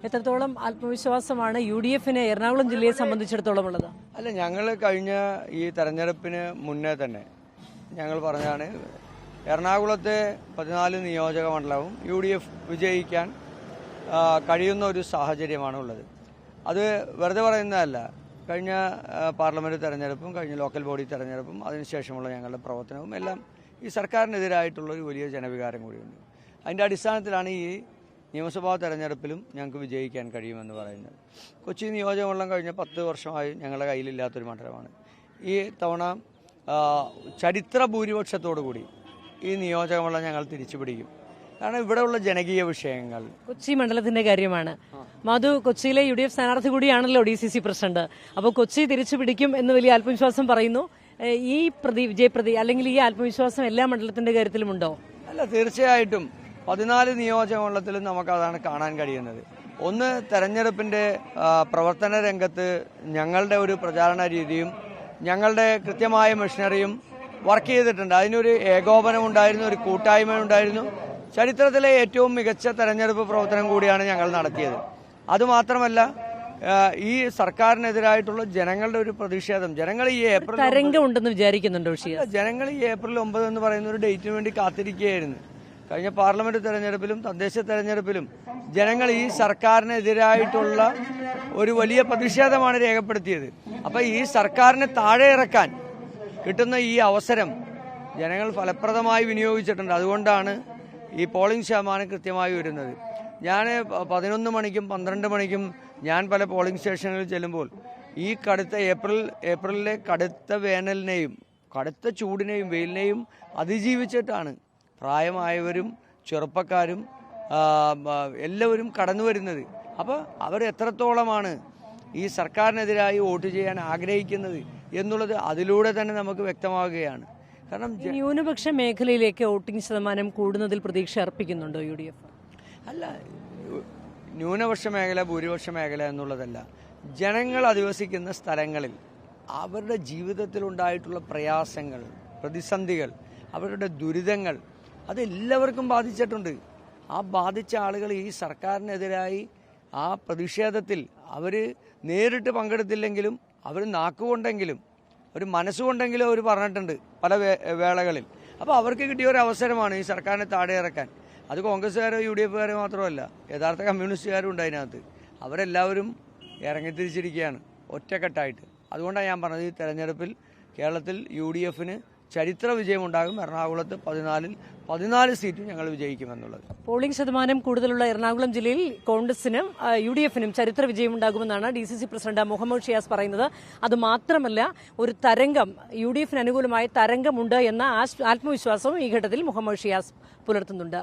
എത്രത്തോളം ആത്മവിശ്വാസമാണ് UDFന് എറണാകുളം ജില്ലയെ സംബന്ധിച്ചിടത്തോളം ഉള്ളത്? അല്ല, ഞങ്ങൾ കഴിഞ്ഞ ഈ തെരഞ്ഞെടുപ്പിന് മുന്നേ തന്നെ ഞങ്ങൾ പറഞ്ഞാണ് എറണാകുളത്തെ 14 നിയോജക മണ്ഡലവും UDF വിജയിക്കാൻ കഴിയുന്ന ഒരു സാഹചര്യമാണ് ഉള്ളത്. അത് വെറുതെ പറയുന്നതല്ല. കഴിഞ്ഞ പാർലമെന്റ് തെരഞ്ഞെടുപ്പും കഴിഞ്ഞ ലോക്കൽ ബോഡി തെരഞ്ഞെടുപ്പും അതിനുശേഷമുള്ള ഞങ്ങളുടെ പ്രവർത്തനവും എല്ലാം ഈ സർക്കാരിനെതിരായിട്ടുള്ള ഒരു വലിയ ജനവികാരം കൂടിയുണ്ട്. അതിൻ്റെ അടിസ്ഥാനത്തിലാണ് ഈ നിയമസഭാ തെരഞ്ഞെടുപ്പിലും ഞങ്ങൾക്ക് വിജയിക്കാൻ കഴിയുമെന്ന് പറയുന്നത്. കൊച്ചി നിയോജകമണ്ഡലം കഴിഞ്ഞ 10 വർഷമായി ഞങ്ങളുടെ കയ്യിലില്ലാത്തൊരു മണ്ഡലമാണ്. ഈ തവണ ചരിത്ര ഭൂരിപക്ഷത്തോടു കൂടി ഈ നിയോജകമണ്ഡലം ഞങ്ങൾ തിരിച്ചുപിടിക്കും. കാരണം ഇവിടെയുള്ള ജനകീയ വിഷയങ്ങൾ കൊച്ചി മണ്ഡലത്തിന്റെ കാര്യമാണ്. മധു, കൊച്ചിയിലെ UDF സ്ഥാനാർത്ഥി കൂടിയാണല്ലോ DCC പ്രസിഡന്റ്. അപ്പോൾ കൊച്ചി തിരിച്ചു പിടിക്കും എന്ന് വലിയ ആത്മവിശ്വാസം പറയുന്നു. ഈ വിജയപ്രതി അല്ലെങ്കിൽ ഈ ആത്മവിശ്വാസം എല്ലാ മണ്ഡലത്തിന്റെ കാര്യത്തിലും ഉണ്ടോ? അല്ല, തീർച്ചയായിട്ടും 14 നിയോജകമണ്ഡലത്തിലും നമുക്കതാണ് കാണാൻ കഴിയുന്നത്. ഒന്ന്, തെരഞ്ഞെടുപ്പിന്റെ പ്രവർത്തന രംഗത്ത് ഞങ്ങളുടെ ഒരു പ്രചാരണ രീതിയും ഞങ്ങളുടെ കൃത്യമായ മെഷീനറിയും വർക്ക് ചെയ്തിട്ടുണ്ട്. അതിനൊരു ഏകോപനം ഉണ്ടായിരുന്നു, ഒരു കൂട്ടായ്മ ഉണ്ടായിരുന്നു. ചരിത്രത്തിലെ ഏറ്റവും മികച്ച തെരഞ്ഞെടുപ്പ് പ്രവർത്തനം കൂടിയാണ് ഞങ്ങൾ നടത്തിയത്. അതുമാത്രമല്ല, ഈ സർക്കാരിനെതിരായിട്ടുള്ള ജനങ്ങളുടെ ഒരു പ്രതിഷേധം, ജനങ്ങൾ ഈ ഏപ്രിൽ തരംഗം ഉണ്ടെന്ന് വിചാരിക്കുന്നുണ്ടോ? ജനങ്ങൾ ഈ ഏപ്രിൽ 9 എന്ന് പറയുന്ന ഒരു ഡേറ്റിന് വേണ്ടി കാത്തിരിക്കുകയായിരുന്നു. കഴിഞ്ഞ പാർലമെന്റ് തെരഞ്ഞെടുപ്പിലും തദ്ദേശ തെരഞ്ഞെടുപ്പിലും ജനങ്ങൾ ഈ സർക്കാരിനെതിരായിട്ടുള്ള ഒരു വലിയ പ്രതിഷേധമാണ് രേഖപ്പെടുത്തിയത്. അപ്പൊ ഈ സർക്കാരിനെ താഴെ ഇറക്കാൻ കിട്ടുന്ന ഈ അവസരം ജനങ്ങൾ ഫലപ്രദമായി വിനിയോഗിച്ചിട്ടുണ്ട്. അതുകൊണ്ടാണ് ഈ പോളിംഗ് ശതമാനം കൃത്യമായി വരുന്നത്. ഞാൻ 11 മണിക്കും 12 മണിക്കും ഞാൻ പല പോളിംഗ് സ്റ്റേഷനുകളിൽ ചെല്ലുമ്പോൾ ഈ കടുത്ത ഏപ്രിലിലെ കടുത്ത വേനലിനെയും കടുത്ത ചൂടിനെയും വെയിലിനെയും അതിജീവിച്ചിട്ടാണ് പ്രായമായവരും ചെറുപ്പക്കാരും എല്ലാവരും കടന്നു വരുന്നത്. അപ്പോൾ അവർ എത്രത്തോളമാണ് ഈ സർക്കാരിനെതിരായി വോട്ട് ചെയ്യാൻ ആഗ്രഹിക്കുന്നത് എന്നുള്ളത് അതിലൂടെ തന്നെ നമുക്ക് വ്യക്തമാവുകയാണ്. കാരണം ന്യൂനപക്ഷ മേഖലയിലേക്ക് വോട്ടിംഗ് ശതമാനം കൂടുന്നതിൽ പ്രതീക്ഷ അർപ്പിക്കുന്നുണ്ടോ UDF? അല്ല, ന്യൂനപക്ഷ മേഖല ഭൂരിപക്ഷ മേഖല എന്നുള്ളതല്ല. ജനങ്ങൾ അധിവസിക്കുന്ന സ്ഥലങ്ങളിൽ അവരുടെ ജീവിതത്തിലുണ്ടായിട്ടുള്ള പ്രയാസങ്ങൾ, പ്രതിസന്ധികൾ, അവരുടെ ദുരിതങ്ങൾ അതെല്ലാവർക്കും ബാധിച്ചിട്ടുണ്ട്. ആ ബാധിച്ച ആളുകൾ ഈ സർക്കാരിനെതിരായി ആ പ്രതിഷേധത്തിൽ അവർ നേരിട്ട് പങ്കെടുത്തില്ലെങ്കിലും അവർ നാക്കുകൊണ്ടെങ്കിലും ഒരു മനസ്സുകൊണ്ടെങ്കിലും അവർ പറഞ്ഞിട്ടുണ്ട് പല വേളകളിൽ. അപ്പോൾ അവർക്ക് കിട്ടിയ ഒരു അവസരമാണ് ഈ സർക്കാരിനെ താഴെ ഇറക്കാൻ. അത് കോൺഗ്രസ്സുകാരോ UDFകാരോ മാത്രമല്ല, യഥാർത്ഥ കമ്മ്യൂണിസ്റ്റുകാരും ഉണ്ട് അതിനകത്ത്. അവരെല്ലാവരും ഇറങ്ങിത്തിരിച്ചിരിക്കുകയാണ് ഒറ്റക്കെട്ടായിട്ട്. അതുകൊണ്ടാണ് ഞാൻ പറഞ്ഞത്, ഈ തെരഞ്ഞെടുപ്പിൽ കേരളത്തിൽ UDFന് ചരിത്ര വിജയമുണ്ടാകും. എറണാകുളത്ത് 14 സീറ്റും ഞങ്ങൾ വിജയിക്കുമെന്നുള്ളത്. പോളിംഗ് ശതമാനം കൂടുതലുള്ള എറണാകുളം ജില്ലയിൽ കോൺഗ്രസിനും UDFനും ചരിത്ര വിജയമുണ്ടാകുമെന്നാണ് DCC പ്രസിഡന്റ് മുഹമ്മദ് ഷിയാസ് പറയുന്നത്. അത് മാത്രമല്ല, ഒരു തരംഗം, UDFന് അനുകൂലമായ തരംഗമുണ്ട് എന്ന ആത്മവിശ്വാസവും ഈ ഘട്ടത്തിൽ മുഹമ്മദ് ഷിയാസ് പുലർത്തുന്നുണ്ട്.